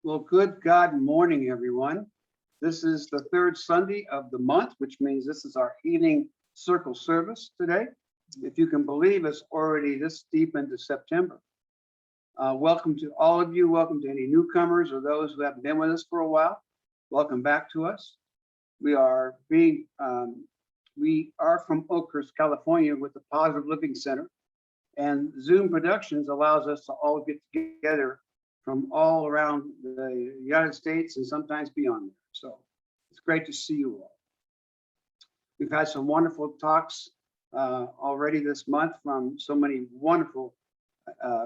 Well, good God morning, everyone. This is the third Sunday of the month, which means this is our Healing Circle service today. If you can believe, it's already this deep into September. Welcome to all of you. Welcome to any newcomers or those who haven't been with us for a while. Welcome back to us. We are from Oakhurst, California, with the Positive Living Center, and Zoom Productions allows us to all get together from all around the United States and sometimes beyond there. So it's great to see you all. We've had some wonderful talks already this month from so many wonderful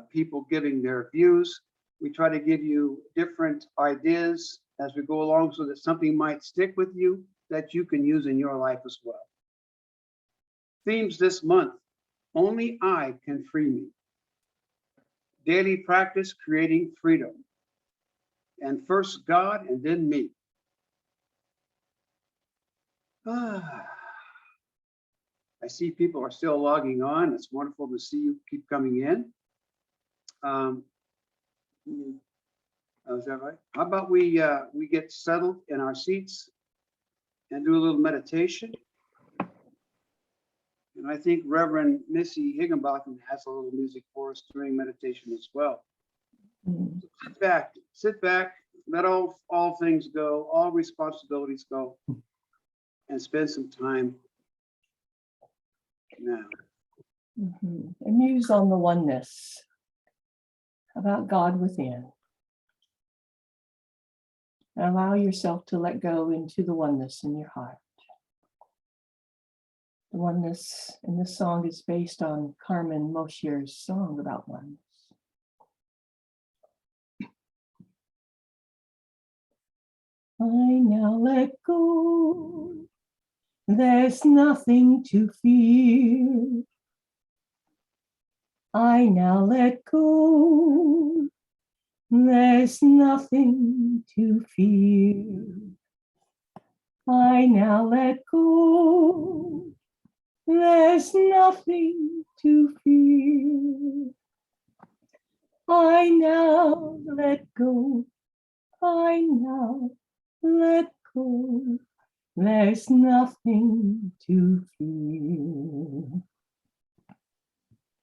people giving their views. We try to give you different ideas as we go along so that something might stick with you that you can use in your life as well. Themes this month: only I can free me. Daily practice creating freedom. And first God and then me. I see people are still logging on. It's wonderful to see you keep coming in. Is that right? How about we get settled in our seats and do a little meditation? And I think Reverend Missy Higginbotham has a little music for us during meditation as well. So sit back, let all things go, all responsibilities go, and spend some time now. And muse on the oneness about God within. And allow yourself to let go into the oneness in your heart. The oneness in this song is based on Carmen Mosher's song about oneness. I now let go. There's nothing to fear. I now let go. There's nothing to fear. I now let go. There's nothing to fear. I now let go. I now let go. There's nothing to fear.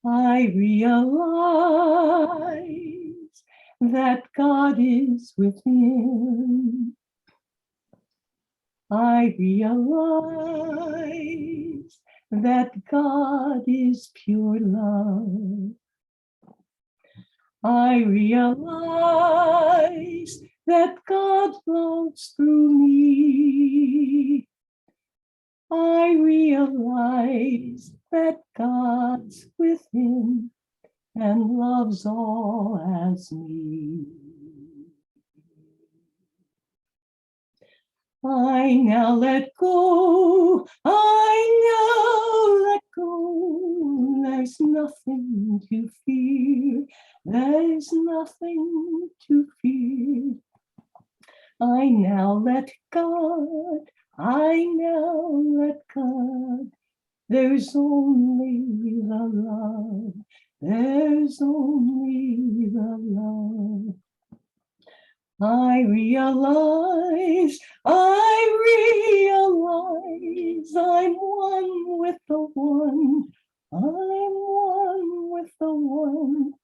I realize that God is within. I realize that God is pure love. I realize that God loves through me. I realize that God's within and loves all as me. I now let go. I now let go. There's nothing to fear. There's nothing to fear. I now let God. I now let God. There's only the love. There's only the love. I realize I'm one with the one. I'm one with the one.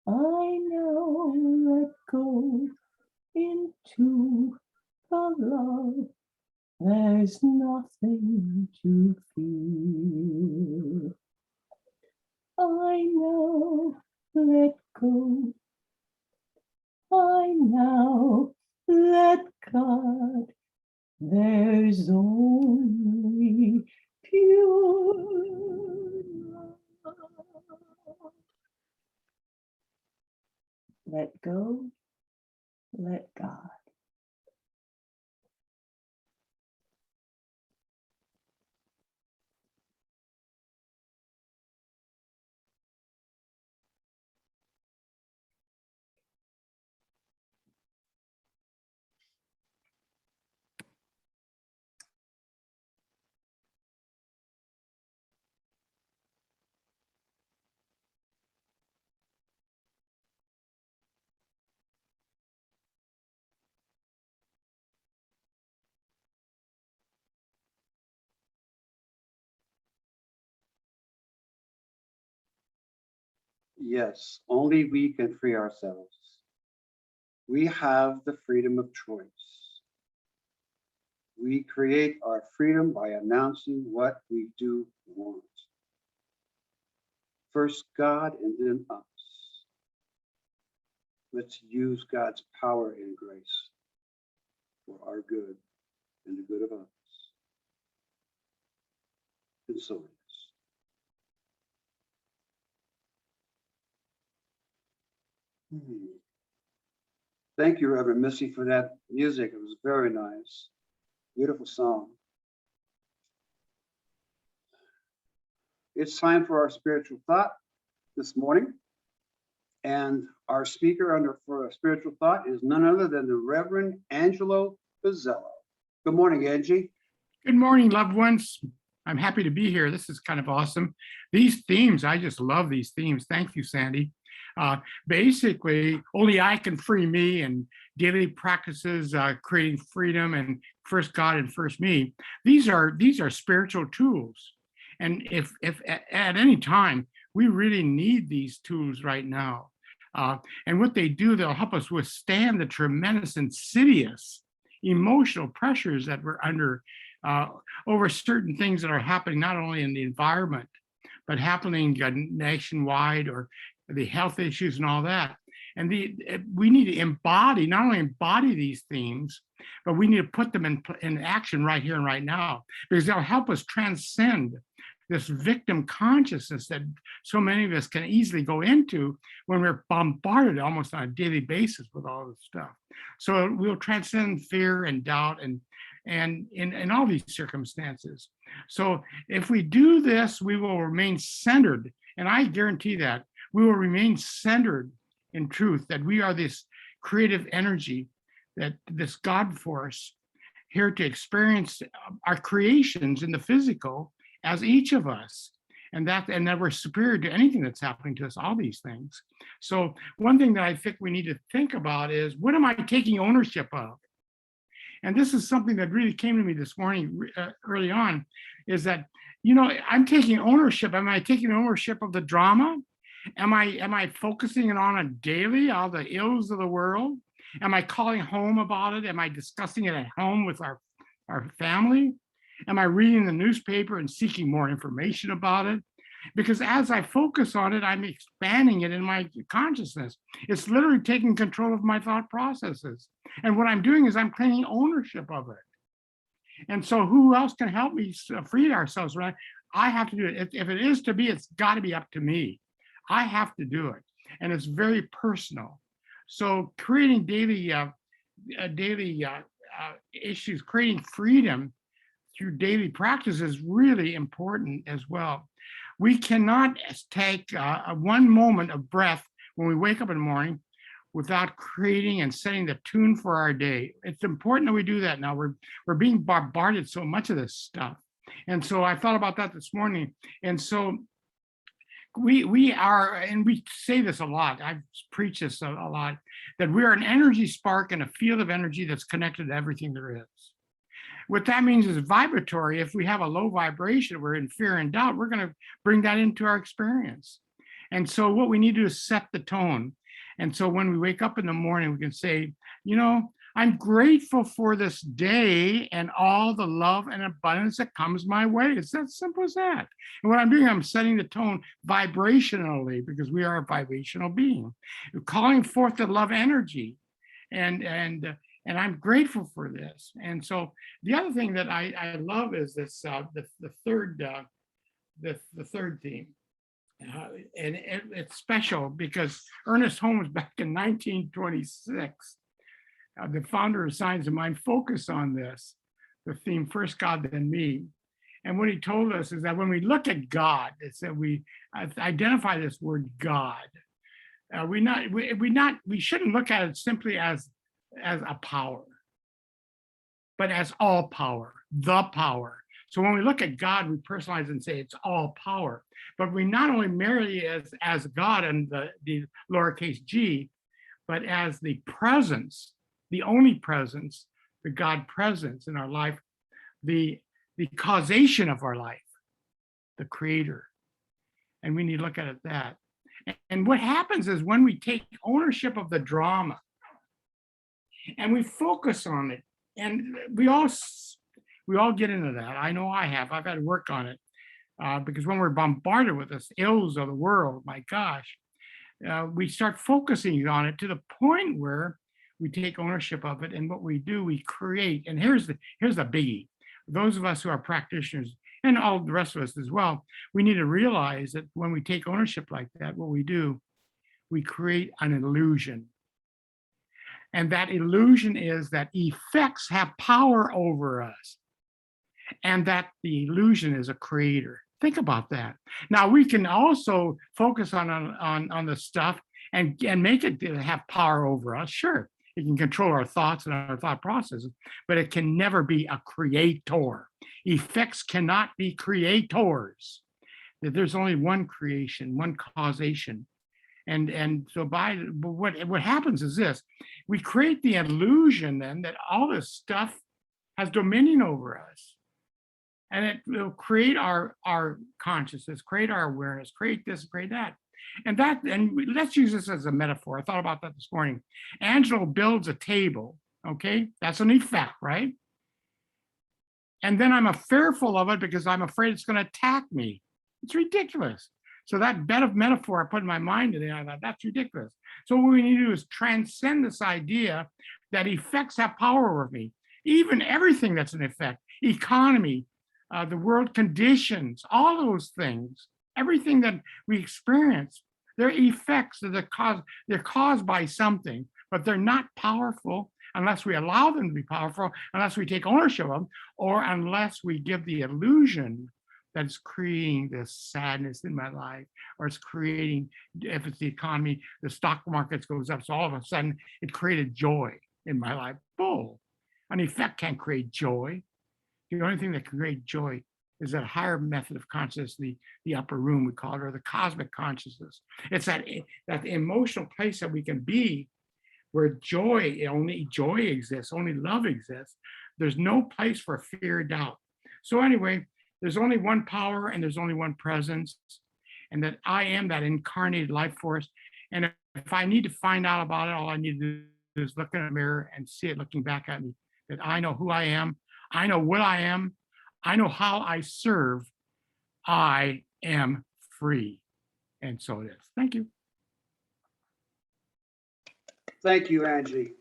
I now let go into the love. There's nothing to fear. I now let go. I now let God. There's only pure love. Let go, let God. Yes, only we can free ourselves. We have the freedom of choice. We create our freedom by announcing what we do want. First God and then us. Let's use God's power and grace for our good and the good of others. And so it is. Thank you, Reverend Missy, for that music. It was very nice. Beautiful song. It's time for our spiritual thought this morning. And our speaker for a spiritual thought is none other than the Reverend Angelo Bizzello. Good morning, Angie. Good morning, loved ones. I'm happy to be here. This is kind of awesome. These themes, I just love these themes. Thank you, Sandy. Basically, only I can free me, and daily practices, creating freedom, and first God and first me. These are spiritual tools. And if at any time, we really need these tools right now. And what they do, they'll help us withstand the tremendous insidious emotional pressures that we're under over certain things that are happening not only in the environment, but happening nationwide, or the health issues and all that. And we need to not only embody these themes, but we need to put them in action right here and right now, because they'll help us transcend this victim consciousness that so many of us can easily go into when we're bombarded almost on a daily basis with all this stuff. So we'll transcend fear and doubt and in all these circumstances. So if we do this, we will remain centered. And I guarantee that we will remain centered in truth, that we are this creative energy, that this God force here to experience our creations in the physical as each of us, and that we're superior to anything that's happening to us, all these things. So one thing that I think we need to think about is, what am I taking ownership of? And this is something that really came to me this morning early on, is that, I'm taking ownership. Am I taking ownership of the drama? Am I focusing on it daily, all the ills of the world? Am I calling home about it? Am I discussing it at home with our family? Am I reading the newspaper and seeking more information about it? Because as I focus on it, I'm expanding it in my consciousness. It's literally taking control of my thought processes. And what I'm doing is I'm claiming ownership of it. And so who else can help me free ourselves, right? I have to do it. If it is to be, it's got to be up to me. I have to do it. And it's very personal. So creating daily issues, creating freedom through daily practice is really important as well. We cannot take one moment of breath when we wake up in the morning without creating and setting the tune for our day. It's important that we do that now. We're being bombarded so much of this stuff. And so I thought about that this morning. And so we are, and we say this a lot, I've preached this a lot, that we are an energy spark in a field of energy that's connected to everything there is. What that means is vibratory. If we have a low vibration, we're in fear and doubt, we're going to bring that into our experience. And so what we need to do is set the tone. And so when we wake up in the morning, we can say, I'm grateful for this day and all the love and abundance that comes my way. It's that simple as that. And what I'm doing, I'm setting the tone vibrationally, because we are a vibrational being. We're calling forth the love energy. And I'm grateful for this. And so the other thing that I love is this, the third theme. And it's special because Ernest Holmes, back in 1926, the founder of Science of Mind, focused on this, the theme, first God, then me. And what he told us is that when we look at God, it's that we identify this word God. We shouldn't look at it simply as a power, but as all power, the power. So when we look at God, we personalize and say it's all power, but we not only merely as God and the lowercase g, but as the presence, the only presence, the God presence in our life, the causation of our life, the creator. And we need to look at it that. And what happens is when we take ownership of the drama and we focus on it, and we all get into that. I know I have. I've had to work on it because when we're bombarded with the ills of the world, my gosh, we start focusing on it to the point where we take ownership of it, and what we do, we create. And here's the biggie. Those of us who are practitioners, and all the rest of us as well, we need to realize that when we take ownership like that, what we do, we create an illusion. And that illusion is that effects have power over us, and that the illusion is a creator. Think about that. Now we can also focus on the stuff and make it have power over us. Sure, it can control our thoughts and our thought processes, but it can never be a creator. Effects cannot be creators. There's only one creation, one causation. And so what happens is this: we create the illusion then that all this stuff has dominion over us. And it will create our consciousness, create our awareness, create this, create that. And let's use this as a metaphor. I thought about that this morning. Angelo builds a table, okay? That's an effect, right? And then I'm fearful of it because I'm afraid it's gonna attack me. It's ridiculous. So that bed of metaphor I put in my mind today, I thought, that's ridiculous. So what we need to do is transcend this idea that effects have power over me. Even everything that's an effect, economy, the world conditions, all those things, everything that we experience, they're effects that they're caused by something, but they're not powerful unless we allow them to be powerful, unless we take ownership of them, or unless we give the illusion that it's creating this sadness in my life, or it's creating, if it's the economy, the stock market goes up, so all of a sudden it created joy in my life. Bull. An effect can't create joy. The only thing that can create joy is that higher method of consciousness, the upper room, we call it, or the cosmic consciousness. It's that emotional place that we can be where only joy exists, only love exists. There's no place for fear or doubt. So anyway, there's only one power and there's only one presence, and that I am that incarnated life force. And if I need to find out about it, all I need to do is look in a mirror and see it looking back at me, that I know who I am. I know what I am. I know how I serve. I am free. And so it is. Thank you. Thank you, Angie.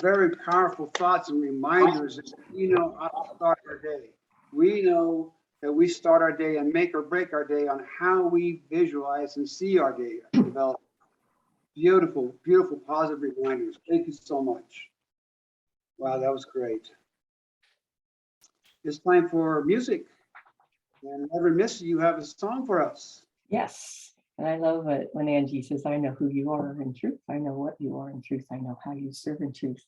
Very powerful thoughts and reminders that we know how to start our day. We know that we start our day and make or break our day on how we visualize and see our day develop. Beautiful, beautiful, positive reminders. Thank you so much. Wow, that was great. It's time for music. And Reverend Missy, you have a song for us. Yes. And I love it when Angie says, I know who you are in truth. I know what you are in truth. I know how you serve in truth.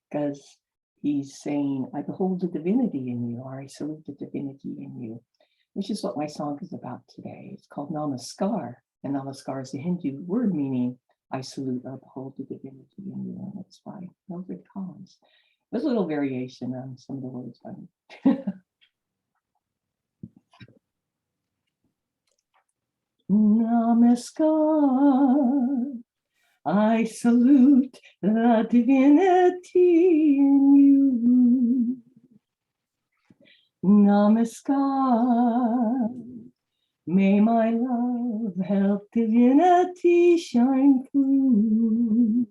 Because he's saying, I behold the divinity in you, or I salute the divinity in you, which is what my song is about today. It's called Namaskar. And Namaskar is a Hindu word meaning I salute or behold the divinity in you. And it's by Mildred Collins. There's a little variation on some of the words. Namaskar, I salute the divinity in you. Namaskar, may my love help divinity shine through.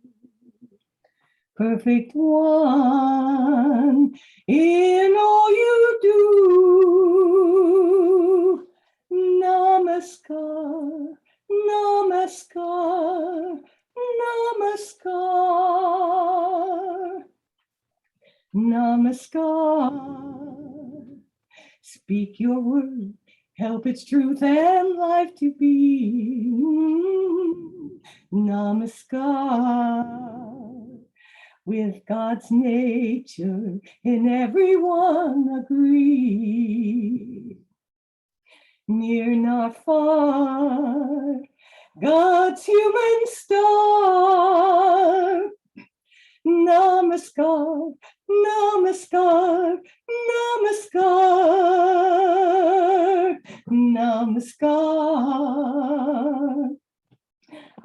Perfect one in all you do. Namaskar, namaskar, namaskar, namaskar. Speak your word, help its truth and life to be. Namaskar. With God's nature in everyone agree. Near not far, God's human star. Namaskar, namaskar, namaskar, namaskar.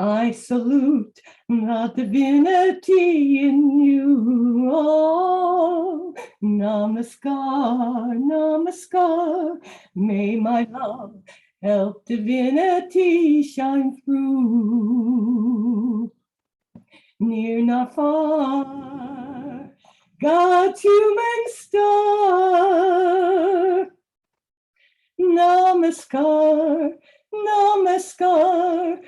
I salute the divinity in you. Oh, namaskar, namaskar. May my love help divinity shine through. Near not far, God's human star. Namaskar, namaskar,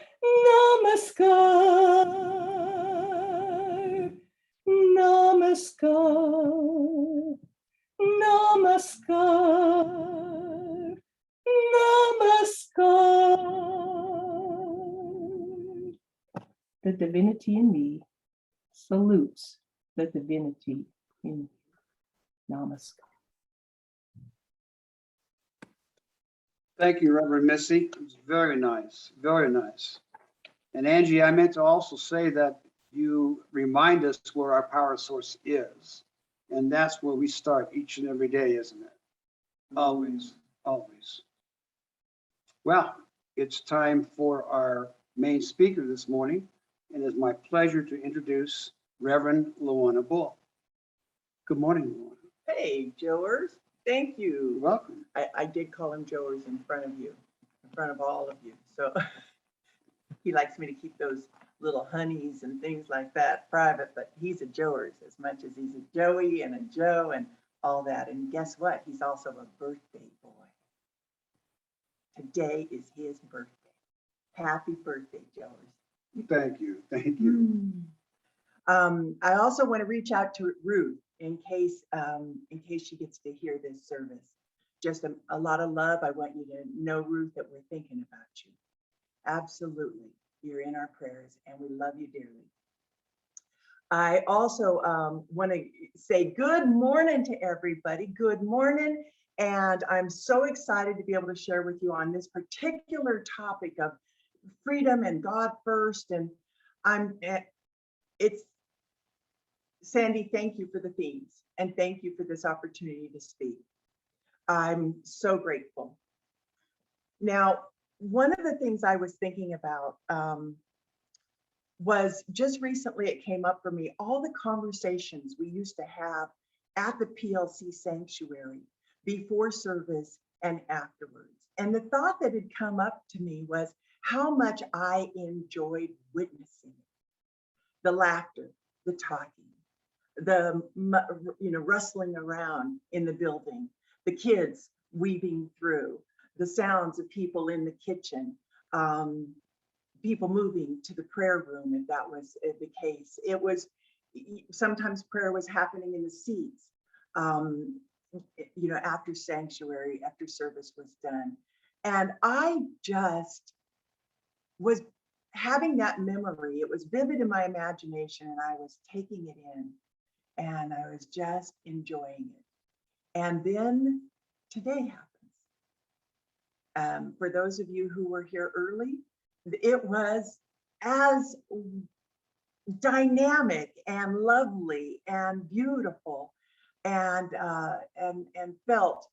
namaskar, namaskar, namaskar, namaskar. The divinity in me salutes the divinity in you. Namaskar. Thank you, Reverend Missy. It was very nice, very nice. And Angie, I meant to also say that you remind us where our power source is. And that's where we start each and every day, isn't it? Always, always. Well, it's time for our main speaker this morning. And it's my pleasure to introduce Reverend LuJuana Bull. Good morning, LuJuana. Hey, Joers. Thank You're you. welcome. I did call him Joers in front of you, in front of all of you. So he likes me to keep those little honeys and things like that private, but he's a Joers as much as he's a Joey and a Joe and all that. And guess what? He's also a birthday boy. Today is his birthday. Happy birthday, Joers. Thank you. Thank you. I also want to reach out to Ruth in case she gets to hear this service. Just a lot of love. I want you to know, Ruth, that we're thinking about you. Absolutely. You're in our prayers and we love you dearly. I also want to say good morning to everybody. Good morning. And I'm so excited to be able to share with you on this particular topic of freedom and God first. And Sandy, thank you for the themes and thank you for this opportunity to speak. I'm so grateful. Now, one of the things I was thinking about was just recently it came up for me, all the conversations we used to have at the PLC sanctuary before service and afterwards. And the thought that had come up to me was how much I enjoyed witnessing it. The laughter, the talking, the rustling around in the building, the kids weaving through, the sounds of people in the kitchen, people moving to the prayer room if that was the case. It was sometimes prayer was happening in the seats, after sanctuary, after service was done. And I just was having that memory. It was vivid in my imagination and I was taking it in and I was just enjoying it. And then today happens. For those of you who were here early, it was as dynamic and lovely and beautiful and I felt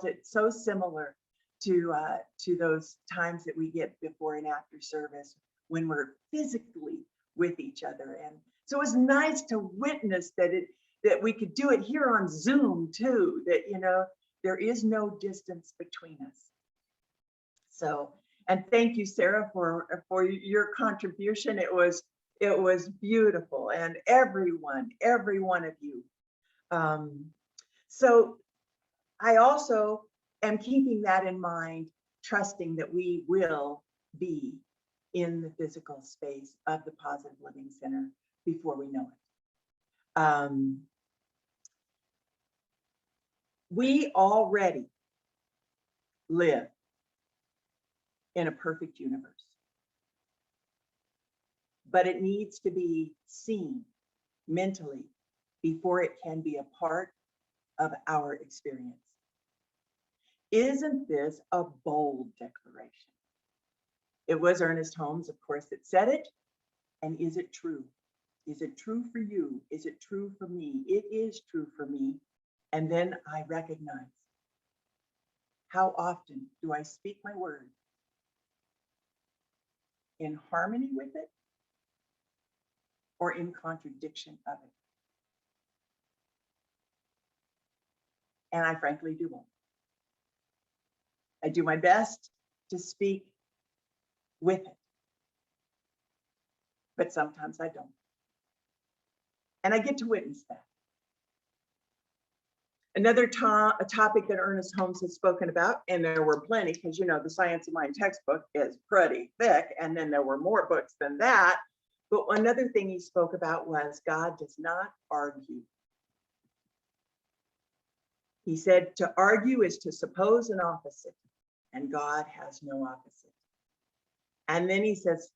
it so similar to those times that we get before and after service when we're physically with each other. And so it was nice to witness that we could do it here on Zoom too, that there is no distance between us. So, and thank you, Sarah, for your contribution. It was beautiful, and every one of you. So I also am keeping that in mind, trusting that we will be in the physical space of the Positive Living Center before we know it. We already live in a perfect universe, but it needs to be seen mentally before it can be a part of our experience. Isn't this a bold declaration? It was Ernest Holmes, of course, that said it. And is it true? Is it true for you? Is it true for me? It is true for me. And then I recognize, how often do I speak my word in harmony with it or in contradiction of it. And I frankly do both. I do my best to speak with it, but sometimes I don't. And I get to witness that. Another topic that Ernest Holmes has spoken about, and there were plenty, because you know the Science of Mind textbook is pretty thick, and then there were more books than that. But another thing he spoke about was God does not argue. He said to argue is to suppose an opposite, and God has no opposite. And then he says,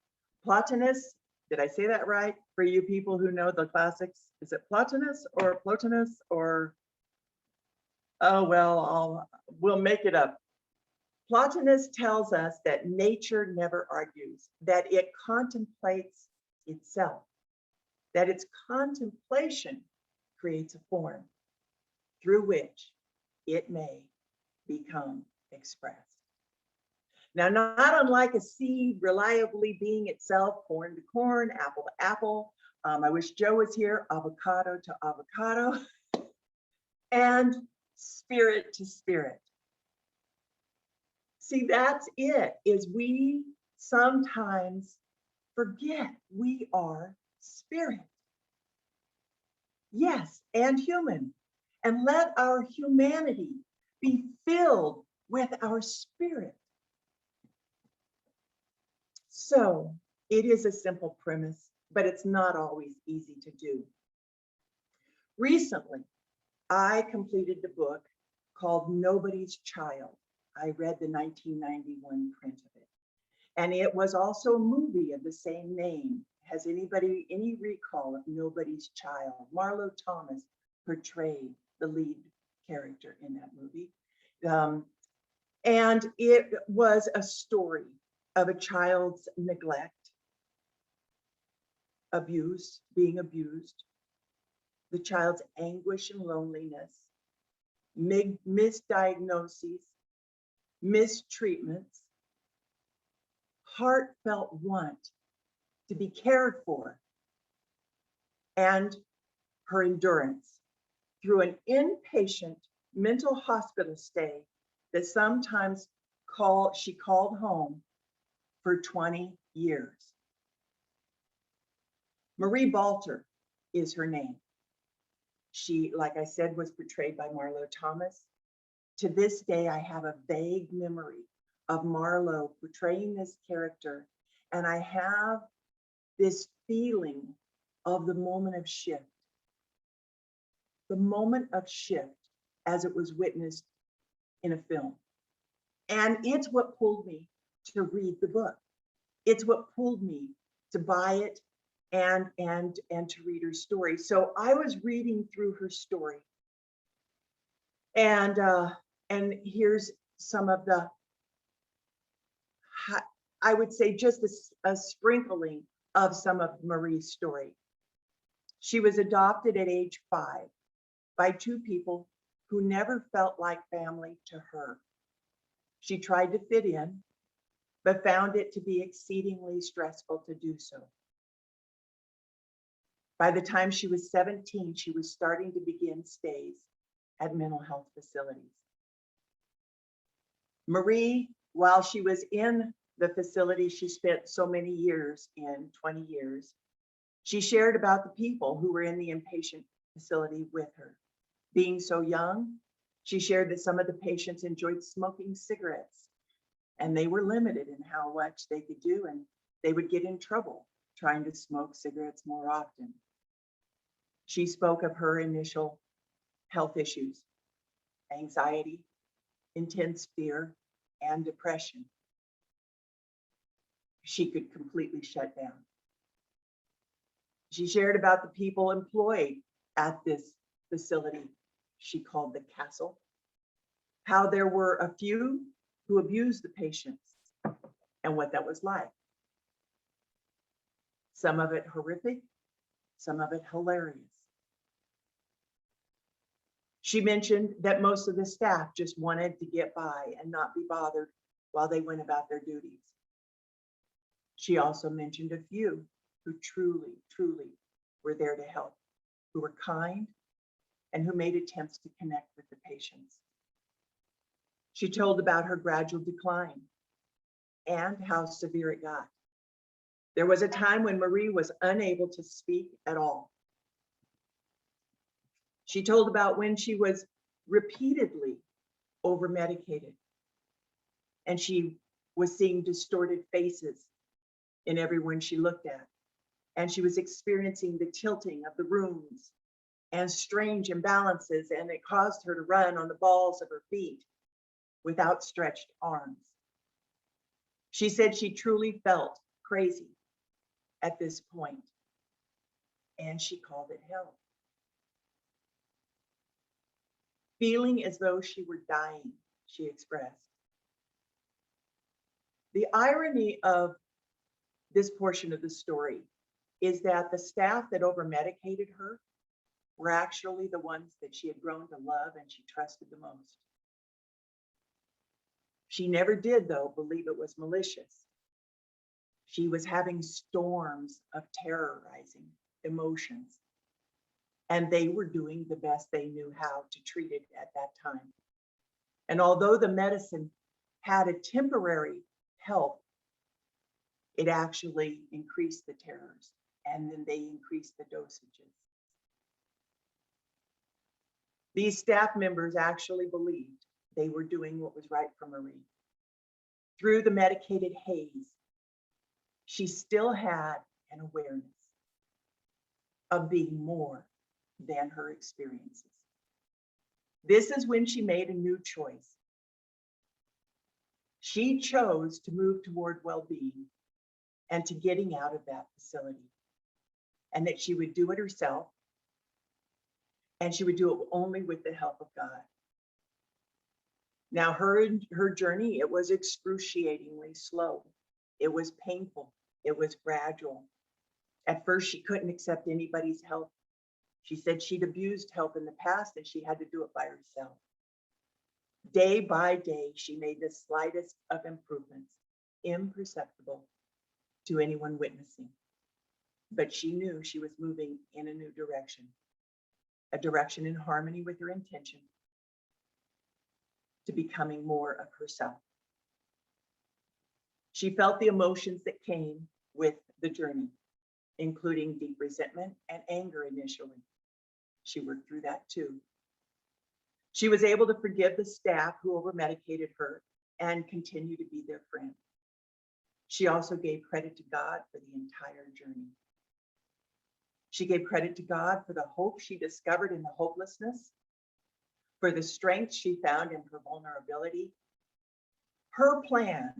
Plotinus, did I say that right? For you people who know the classics, is it Plotinus or Plotinus or, oh, well, we'll make it up. Plotinus tells us that nature never argues, that it contemplates itself, that its contemplation creates a form through which it may become expressed. Now, not unlike a seed reliably being itself, corn to corn, apple to apple. I wish Joe was here, avocado to avocado, and spirit to spirit. See, that's it, is we sometimes forget we are spirit. Yes, and human. And let our humanity be filled with our spirit. So it is a simple premise, but it's not always easy to do. Recently, I completed the book called Nobody's Child. I read the 1991 print of it. And it was also a movie of the same name. Has anybody any recall of Nobody's Child? Marlo Thomas portrayed the lead character in that movie. And it was a story of a child's neglect, abuse, being abused, the child's anguish and loneliness, misdiagnoses, mistreatments, heartfelt want to be cared for, and her endurance through an inpatient mental hospital stay that sometimes she called home for 20 years. Marie Balter is her name. She, like I said, was portrayed by Marlo Thomas. To this day, I have a vague memory of Marlo portraying this character, and I have this feeling of the moment of shift. The moment of shift as it was witnessed in a film. And it's what pulled me to read the book. It's what pulled me to buy it and to read her story. So I was reading through her story, and here's some of the, I would say just a sprinkling of some of Marie's story. She was adopted at age 5 by 2 people who never felt like family to her. She tried to fit in, but found it to be exceedingly stressful to do so. By the time she was 17, she was starting to begin stays at mental health facilities. Marie, while she was in the facility she spent so many years in, 20 years, she shared about the people who were in the inpatient facility with her. Being so young, she shared that some of the patients enjoyed smoking cigarettes, and they were limited in how much they could do, and they would get in trouble trying to smoke cigarettes more often. She spoke of her initial health issues, anxiety, intense fear, and depression. She could completely shut down. She shared about the people employed at this facility she called the castle, how there were a few who abused the patients and what that was like. Some of it horrific, some of it hilarious. She mentioned that most of the staff just wanted to get by and not be bothered while they went about their duties. She also mentioned a few who truly, truly were there to help, who were kind, and who made attempts to connect with the patients. She told about her gradual decline and how severe it got. There was a time when Marie was unable to speak at all. She told about when she was repeatedly over-medicated and she was seeing distorted faces in everyone she looked at. And she was experiencing the tilting of the rooms and strange imbalances, and it caused her to run on the balls of her feet with outstretched arms. She said she truly felt crazy at this point, and she called it hell. Feeling as though she were dying, she expressed. The irony of this portion of the story is that the staff that over-medicated her were actually the ones that she had grown to love and she trusted the most. She never did, though, believe it was malicious. She was having storms of terrorizing emotions, and they were doing the best they knew how to treat it at that time. And although the medicine had a temporary help, it actually increased the terrors, and then they increased the dosages. These staff members actually believed they were doing what was right for Marie. Through the medicated haze, she still had an awareness of being more than her experiences. This is when she made a new choice. She chose to move toward well-being and to getting out of that facility, and that she would do it herself, and she would do it only with the help of God. Now, her journey, it was excruciatingly slow. It was painful. It was gradual. At first, she couldn't accept anybody's help. She said she'd abused help in the past and she had to do it by herself. Day by day, she made the slightest of improvements, imperceptible to anyone witnessing. But she knew she was moving in a new direction, a direction in harmony with her intention to becoming more of herself. She felt the emotions that came with the journey, including deep resentment and anger initially. She worked through that too. She was able to forgive the staff who over-medicated her and continue to be their friend. She also gave credit to God for the entire journey. She gave credit to God for the hope she discovered in the hopelessness, for the strength she found in her vulnerability. Her plan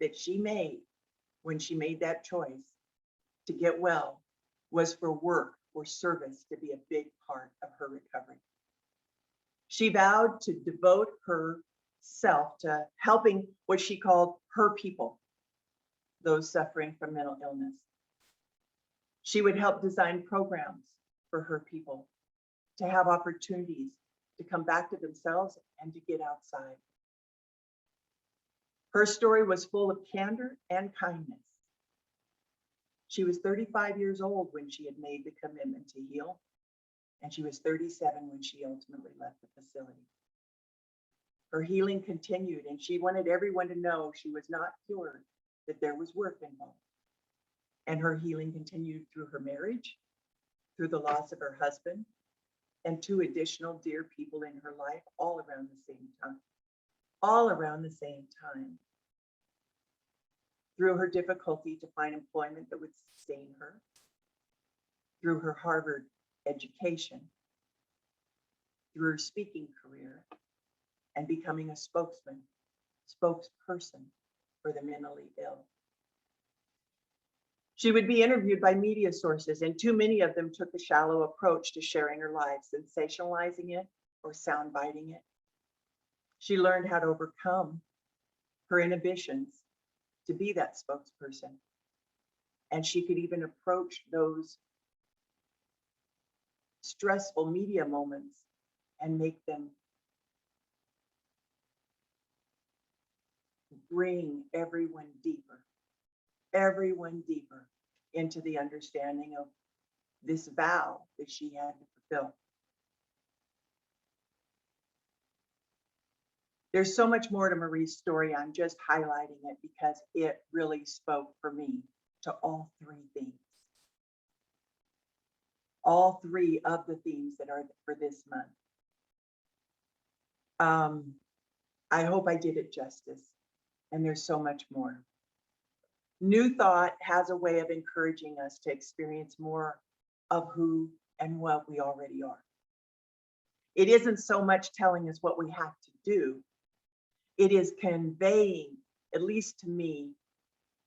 that she made when she made that choice to get well was for work or service to be a big part of her recovery. She vowed to devote herself to helping what she called her people, those suffering from mental illness. She would help design programs for her people to have opportunities to come back to themselves and to get outside. Her story was full of candor and kindness. She was 35 years old when she had made the commitment to heal, and she was 37 when she ultimately left the facility. Her healing continued, and she wanted everyone to know she was not cured, that there was work involved. And her healing continued through her marriage, through the loss of her husband, and 2 additional dear people in her life, all around the same time. All around the same time. Through her difficulty to find employment that would sustain her, through her Harvard education, through her speaking career, and becoming a spokesperson for the mentally ill. She would be interviewed by media sources, and too many of them took a shallow approach to sharing her life, sensationalizing it or soundbiting it. She learned how to overcome her inhibitions to be that spokesperson. And she could even approach those stressful media moments and make them bring everyone deeper everyone deeper into the understanding of this vow that she had to fulfill. There's so much more to Marie's story. I'm just highlighting it because it really spoke for me to all three themes. All three of the themes that are for this month. I hope I did it justice, and there's so much more. New Thought has a way of encouraging us to experience more of who and what we already are. It isn't so much telling us what we have to do. It is conveying, at least to me,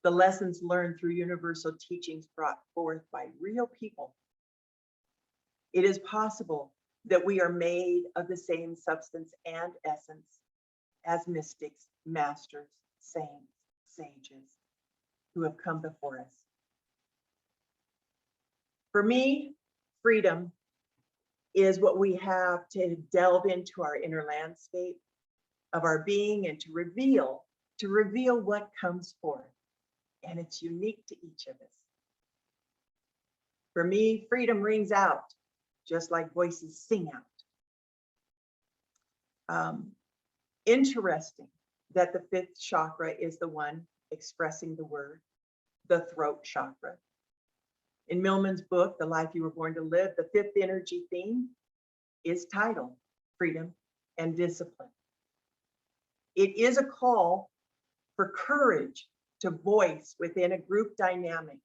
the lessons learned through universal teachings brought forth by real people. It is possible that we are made of the same substance and essence as mystics, masters, saints, sages who have come before us. For me, freedom is what we have to delve into our inner landscape of our being and to reveal what comes forth. And it's unique to each of us. For me, freedom rings out, just like voices sing out. Interesting that the fifth chakra is the one expressing the word, the throat chakra. In Millman's book, The Life You Were Born to Live, the fifth energy theme is titled Freedom and Discipline. It is a call for courage to voice within a group dynamic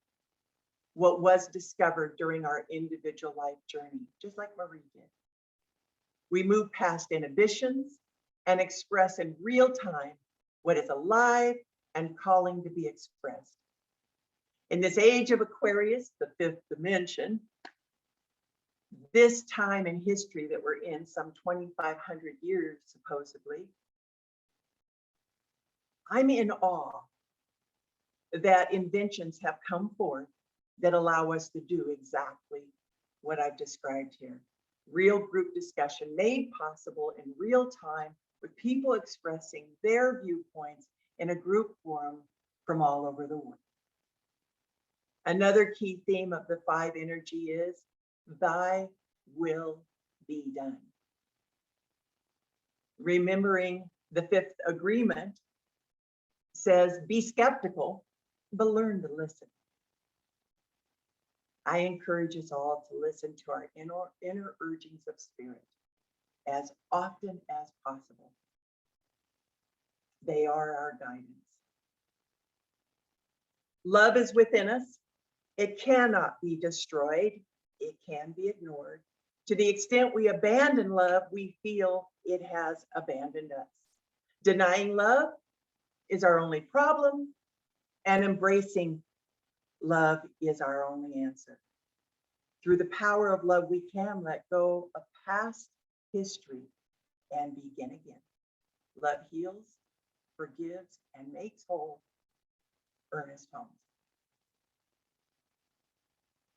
what was discovered during our individual life journey, just like Marie did. We move past inhibitions and express in real time what is alive and calling to be expressed. In this age of Aquarius, the fifth dimension, this time in history that we're in, some 2,500 years supposedly, I'm in awe that inventions have come forth that allow us to do exactly what I've described here. Real group discussion made possible in real time with people expressing their viewpoints in a group forum from all over the world. Another key theme of the five energy is thy will be done. Remembering the fifth agreement says, be skeptical, but learn to listen. I encourage us all to listen to our inner urgings of spirit as often as possible. They are our guidance. Love is within us. It cannot be destroyed. It can be ignored. To the extent we abandon love, we feel it has abandoned us. Denying love is our only problem, and embracing love is our only answer. Through the power of love, we can let go of past history and begin again. Love heals, forgives, and makes whole. Ernest Holmes.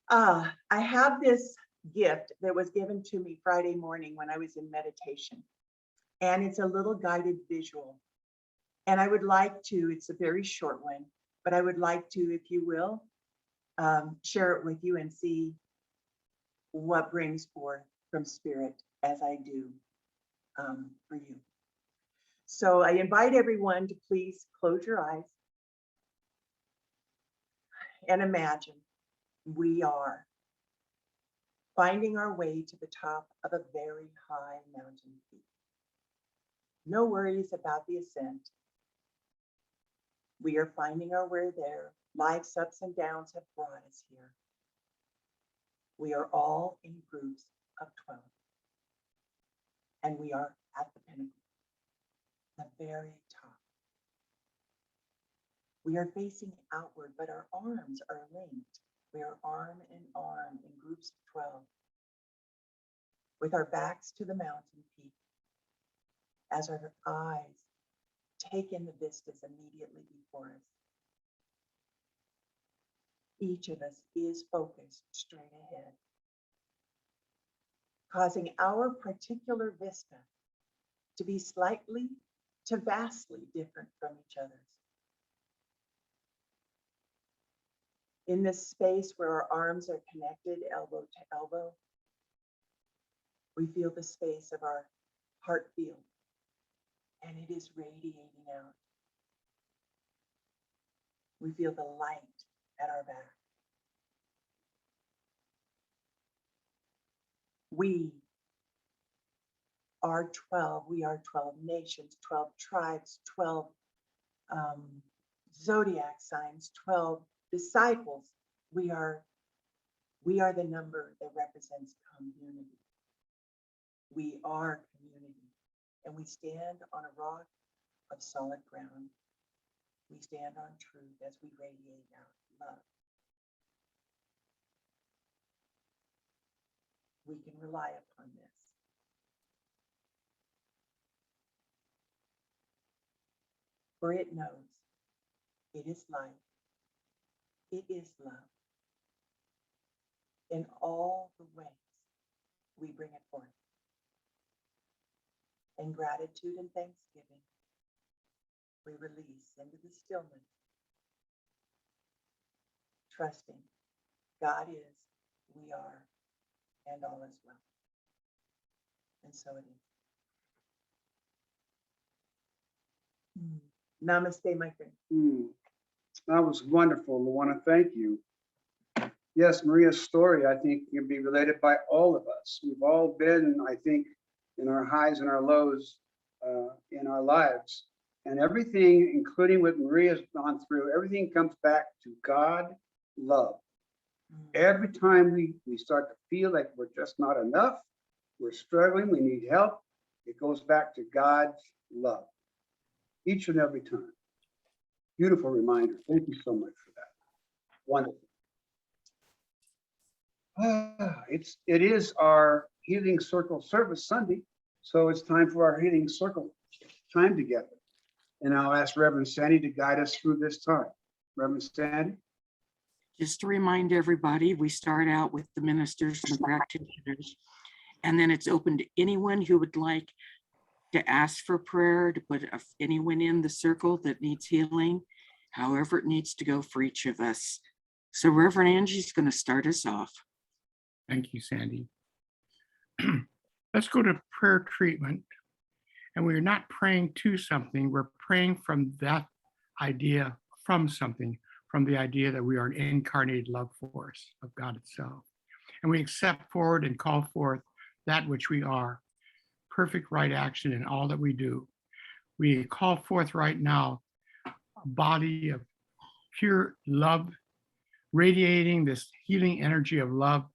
I have this gift that was given to me Friday morning when I was in meditation, and it's a little guided visual. And I would like to, it's a very short one, but I would like to, if you will, share it with you and see what brings forth from spirit as I do for you. So I invite everyone to please close your eyes and imagine we are finding our way to the top of a very high mountain peak. No worries about the ascent. We are finding our way there. Life's ups and downs have brought us here. We are all in groups of 12. And we are at the pinnacle, the very top. We are facing outward, but our arms are linked. We are arm in arm in groups of 12, with our backs to the mountain peak, as our eyes take in the vistas immediately before us. Each of us is focused straight ahead, causing our particular vista to be slightly to vastly different from each other's. In this space where our arms are connected, elbow to elbow, we feel the space of our heart field, and it is radiating out. We feel the light at our back. We are 12. We are 12 nations, 12 tribes, 12 zodiac signs, 12 disciples. We are the number that represents community. We are community, and we stand on a rock of solid ground. We stand on truth as we radiate out love. We can rely upon this. For it knows it is life. It is love. In all the ways we bring it forth. In gratitude and thanksgiving, we release into the stillness, trusting God is, we are, and all is well. And so it is. Namaste, my friend. That was wonderful, LuJuana. Thank you. Yes, Maria's story, I think, can be related by all of us. We've all been, I think, in our highs and our lows in our lives. And everything, including what Maria's gone through, everything comes back to God, love. Every time we start to feel like we're just not enough, we're struggling, we need help, it goes back to God's love. Each and every time. Beautiful reminder. Thank you so much for that. Wonderful. It is our Healing Circle service Sunday, so it's time for our Healing Circle time together. And I'll ask Reverend Sandy to guide us through this time. Reverend Sandy? Just to remind everybody, we start out with the ministers and practitioners, and then it's open to anyone who would like to ask for prayer, to put anyone in the circle that needs healing, however it needs to go for each of us. So Reverend Angie's going to start us off. Thank you, Sandy. Let's go to prayer treatment. And we're not praying to something, we're praying from that idea, from something, from the idea that we are an incarnated love force of God itself. And we accept forward and call forth that which we are, perfect right action in all that we do. We call forth right now a body of pure love, radiating this healing energy of love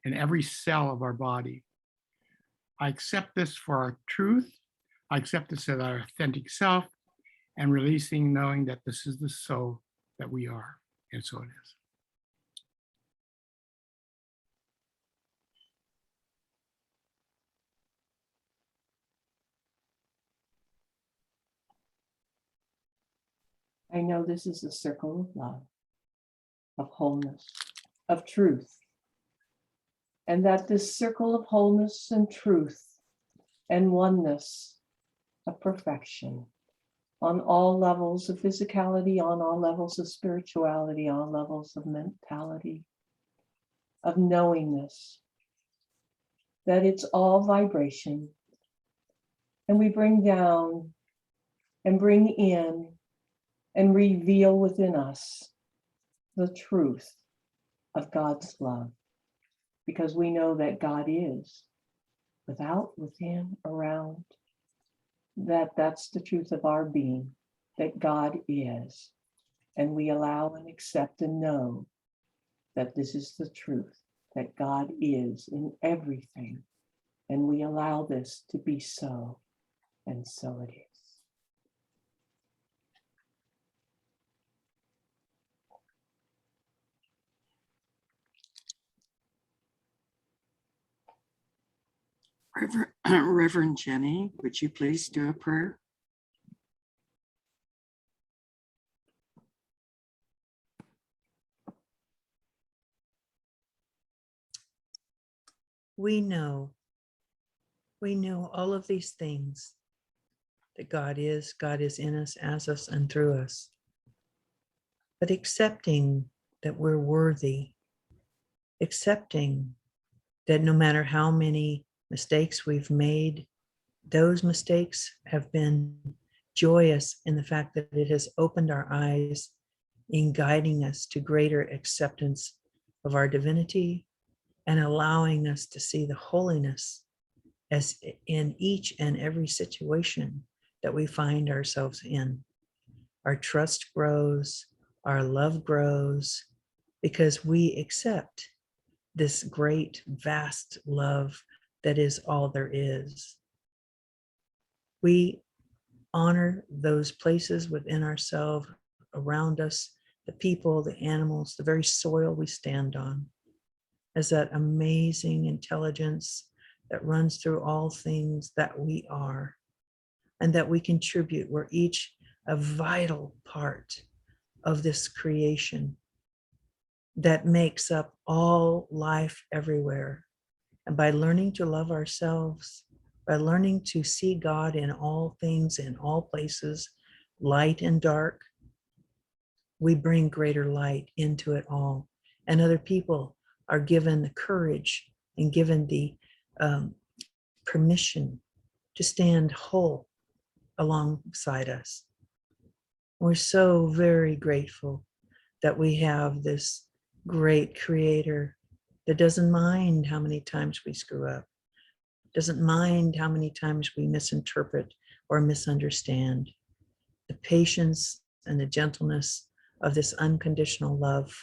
in every cell of our body. I accept this for our truth. I accept this as our authentic self, and releasing, knowing that this is the soul that we are, and so it is. I know this is a circle of love, of wholeness, of truth. And that this circle of wholeness and truth and oneness of perfection on all levels of physicality, on all levels of spirituality, on levels of mentality, of knowingness, that it's all vibration. And we bring down and bring in and reveal within us the truth of God's love, because we know that God is without, within, around, that's the truth of our being, that God is. And we allow and accept and know that this is the truth, that God is in everything. And we allow this to be so, and so it is. Reverend Jenny, would you please do a prayer? We know all of these things, that God is in us, as us, and through us. But accepting that we're worthy, accepting that no matter how many mistakes we've made, those mistakes have been joyous in the fact that it has opened our eyes in guiding us to greater acceptance of our divinity and allowing us to see the holiness as in each and every situation that we find ourselves in. Our trust grows, our love grows, because we accept this great, vast love that is all there is. We honor those places within ourselves, around us, the people, the animals, the very soil we stand on, as that amazing intelligence that runs through all things that we are, and that we contribute. We're each a vital part of this creation that makes up all life everywhere. And by learning to love ourselves, by learning to see God in all things, in all places, light and dark, we bring greater light into it all. And other people are given the courage and given the permission to stand whole alongside us. We're so very grateful that we have this great creator that doesn't mind how many times we screw up, doesn't mind how many times we misinterpret or misunderstand. The patience and the gentleness of this unconditional love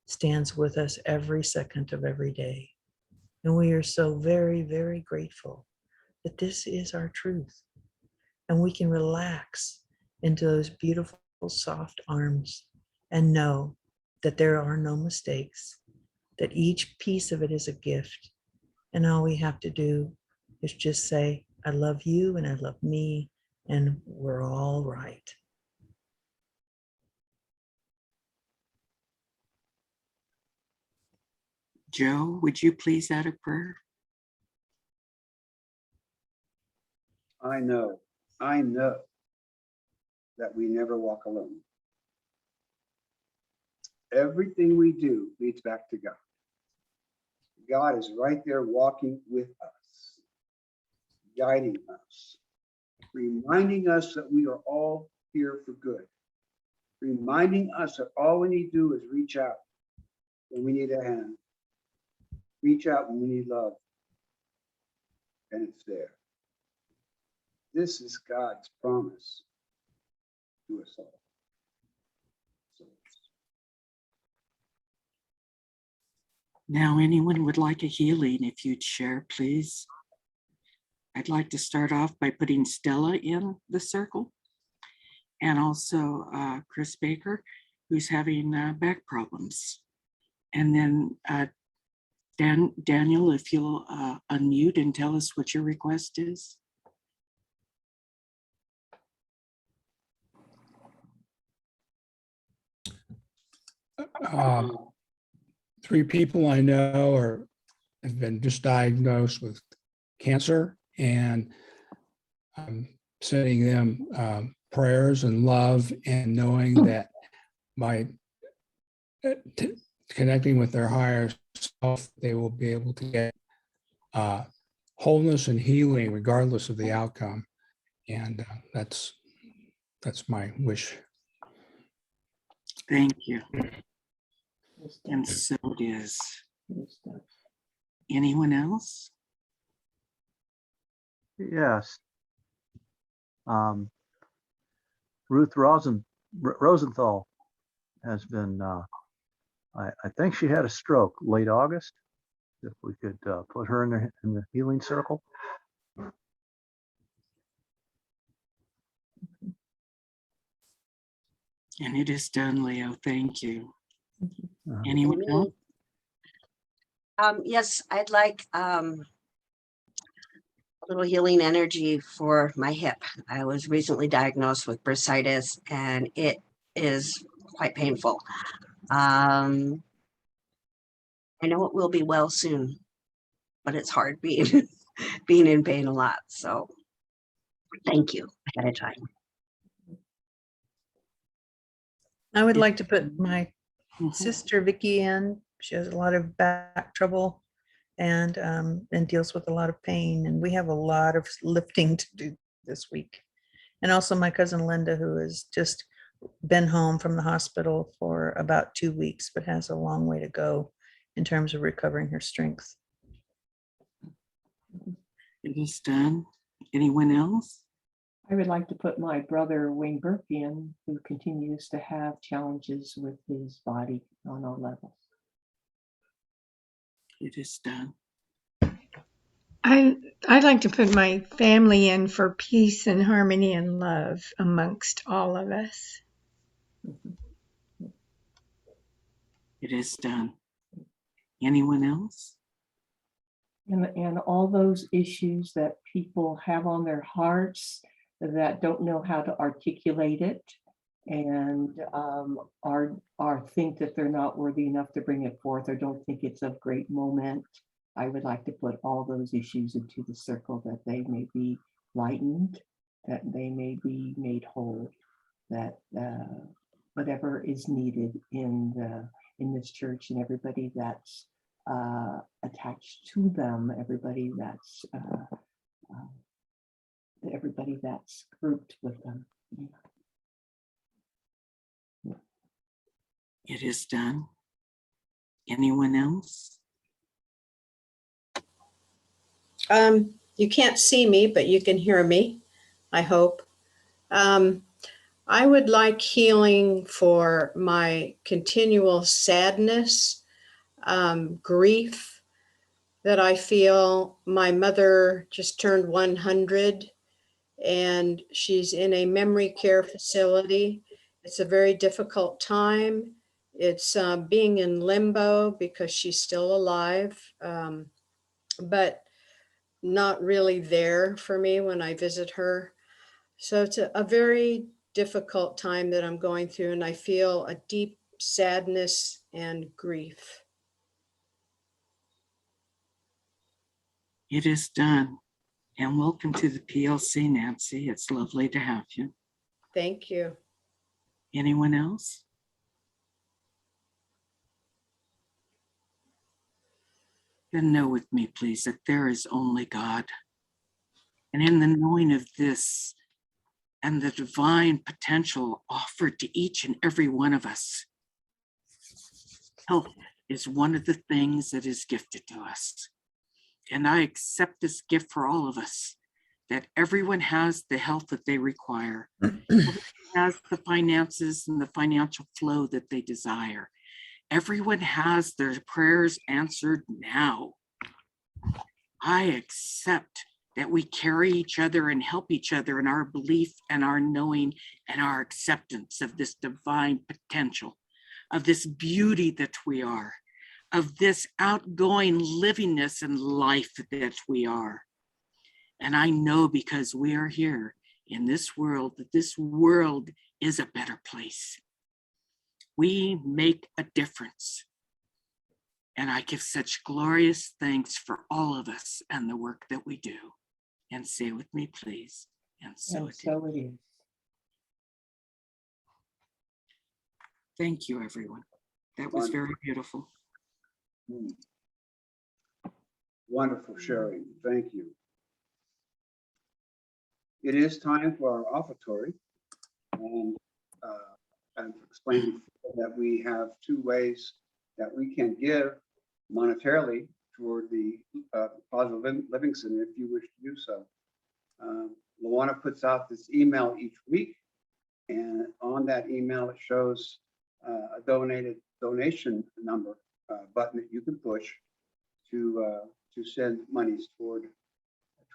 stands with us every second of every day. And we are so very, very grateful that this is our truth. And we can relax into those beautiful, soft arms and know that there are no mistakes, that each piece of it is a gift. And all we have to do is just say, I love you and I love me, and we're all right. Joe, would you please add a prayer? I know that we never walk alone. Everything we do leads back to God. God is right there walking with us, guiding us, reminding us that we are all here for good, reminding us that all we need to do is reach out when we need a hand, reach out when we need love, and it's there. This is God's promise to us all. So, Now, anyone would like a healing, if you'd share, please. I'd like to start off by putting Stella in the circle, and also Chris Baker, who's having back problems. And then Daniel, if you'll unmute and tell us what your request is. Three people I know have been just diagnosed with cancer, and I'm sending them prayers and love, and knowing that by connecting with their higher self, they will be able to get wholeness and healing regardless of the outcome. And that's my wish. Thank you. And so it is. Anyone else? Yes. Ruth Rosenthal has been, I think she had a stroke late August. If we could put her in the healing circle. And it is done, Leo. Thank you. Uh, Anyone else? Yes, I'd like a little healing energy for my hip. I was recently diagnosed with bursitis, and it is quite painful. I know it will be well soon, but it's hard being being in pain a lot. So thank you ahead of time. I would like to put my Sister Vicky Ann. She has a lot of back trouble and deals with a lot of pain. And we have a lot of lifting to do this week. And also my cousin Linda, who has just been home from the hospital for about 2 weeks, but has a long way to go in terms of recovering her strength. It is done. Anyone else? I would like to put my brother Wayne Burke in, who continues to have challenges with his body on all levels. It is done. I'd like to put my family in for peace and harmony and love amongst all of us. It is done. Anyone else? And all those issues that people have on their hearts that don't know how to articulate it and are think that they're not worthy enough to bring it forth or don't think it's of great moment. I would like to put all those issues into the circle that they may be lightened, that they may be made whole, that whatever is needed in this church and everybody that's attached to them, everybody that's grouped with them. It is done. Anyone else? You can't see me, but you can hear me, I hope. I would like healing for my continual sadness, grief that I feel. My mother just turned 100 and she's in a memory care facility. It's a very difficult time. It's being in limbo because she's still alive, but not really there for me when I visit her. So it's a very difficult time that I'm going through, and I feel a deep sadness and grief. It is done. And welcome to the PLC, Nancy. It's lovely to have you. Thank you. Anyone else? Then know with me, please, that there is only God. And in the knowing of this and the divine potential offered to each and every one of us, health is one of the things that is gifted to us. And I accept this gift for all of us, that everyone has the health that they require, everyone has the finances and the financial flow that they desire. Everyone has their prayers answered now. I accept that we carry each other and help each other in our belief and our knowing and our acceptance of this divine potential, of this beauty that we are, of this outgoing livingness and life that we are. And I know because we are here in this world, that this world is a better place. We make a difference. And I give such glorious thanks for all of us and the work that we do. And say with me, please. And so it is. Thank you, everyone. That was very beautiful. Wonderful sharing. Thank you. It is time for our offertory. And I've explained that we have two ways that we can give monetarily toward the Positive Living Center if you wish to do so. LuJuana puts out this email each week, and on that email it shows a donation number button that you can push to send monies toward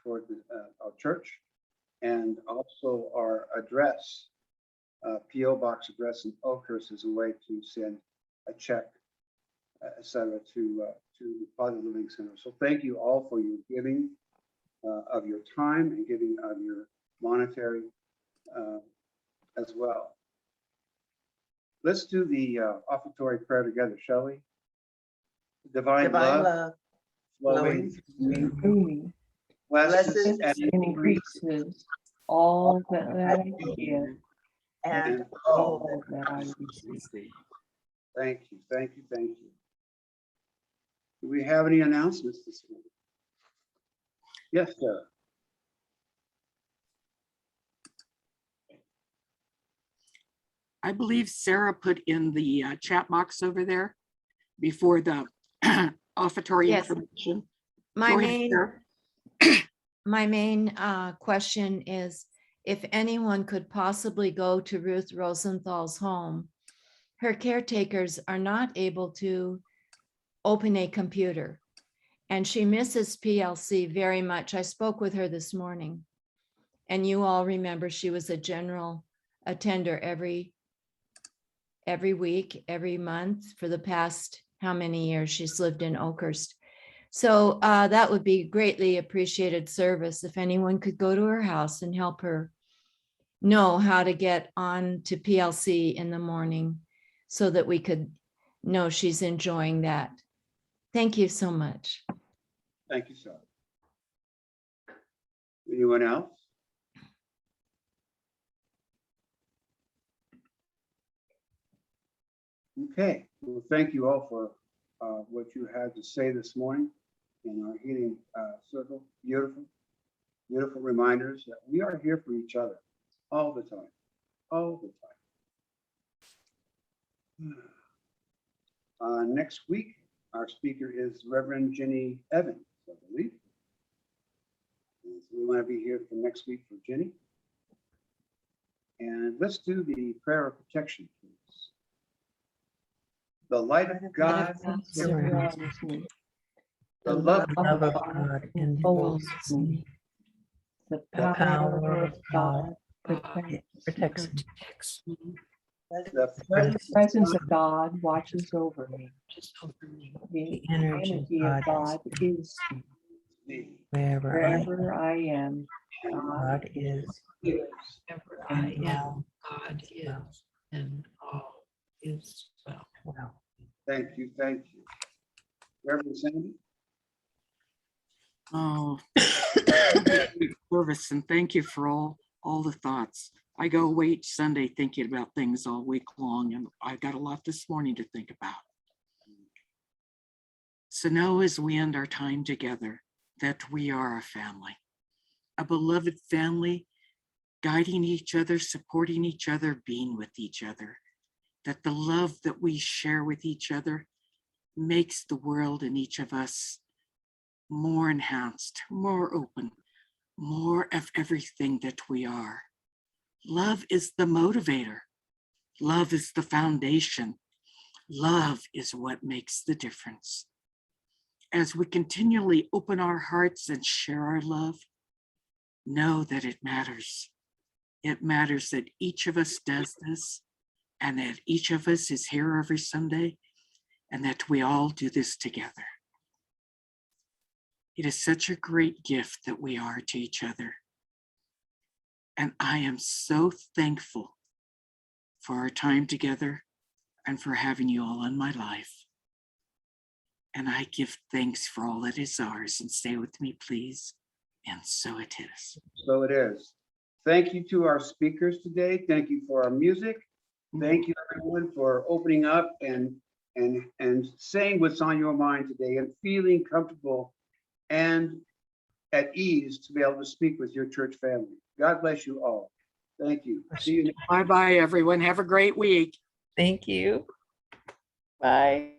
our church, and also our address, PO box address in Oakhurst, is a way to send a check, etc., to the Positive Living Center. So thank you all for your giving of your time and giving of your monetary as well. Let's do the offertory prayer together, shall we? Divine love flowing through me, blesses and increases all that I give And all that I receive. Thank you, thank you, thank you. Do we have any announcements this morning? Yes, sir. I believe Sarah put in the chat box over there before the offertory Yes. information. My Go ahead, main, Sarah. my main question is if anyone could possibly go to Ruth Rosenthal's home. Her caretakers are not able to open a computer, and she misses PLC very much. I spoke with her this morning, and you all remember she was a general attender every week, every month for the past how many years she's lived in Oakhurst. So that would be greatly appreciated service if anyone could go to her house and help her know how to get on to PLC in the morning so that we could know she's enjoying that. Thank you so much. Thank you, sir. Anyone else? Okay, well, thank you all for what you had to say this morning in our healing circle. Beautiful, beautiful reminders that we are here for each other all the time, all the time. Next week, our speaker is Reverend Jenny Evans, I believe. And so we want to be here for next week for Jenny. And let's do the prayer of protection, please. The light of God, Surrounds me. the love Love of God Enfolds enfolds me. me. The The power of God It protects me. the The presence of God watches over me. The energy of God is me. wherever I am. God is. Wherever I am, God is. and all is well. Wow. Thank you, thank you. Reverend Sandy? Oh, service, and thank you for all the thoughts. I go away each Sunday thinking about things all week long, and I got a lot this morning to think about. So know as we end our time together that we are a family, a beloved family, guiding each other, supporting each other, being with each other, that the love that we share with each other makes the world and each of us more enhanced, more open, more of everything that we are. Love is the motivator. Love is the foundation. Love is what makes the difference. As we continually open our hearts and share our love, know that it matters. It matters that each of us does this, and that each of us is here every Sunday, and that we all do this together. It is such a great gift that we are to each other. And I am so thankful for our time together and for having you all in my life. And I give thanks for all that is ours, and stay with me, please. And so it is. So it is. Thank you to our speakers today. Thank you for our music. Thank you everyone for opening up and saying what's on your mind today and feeling comfortable and at ease to be able to speak with your church family. God bless you all. Thank you. See you next Bye-bye, everyone. Have a great week. Thank you. Bye.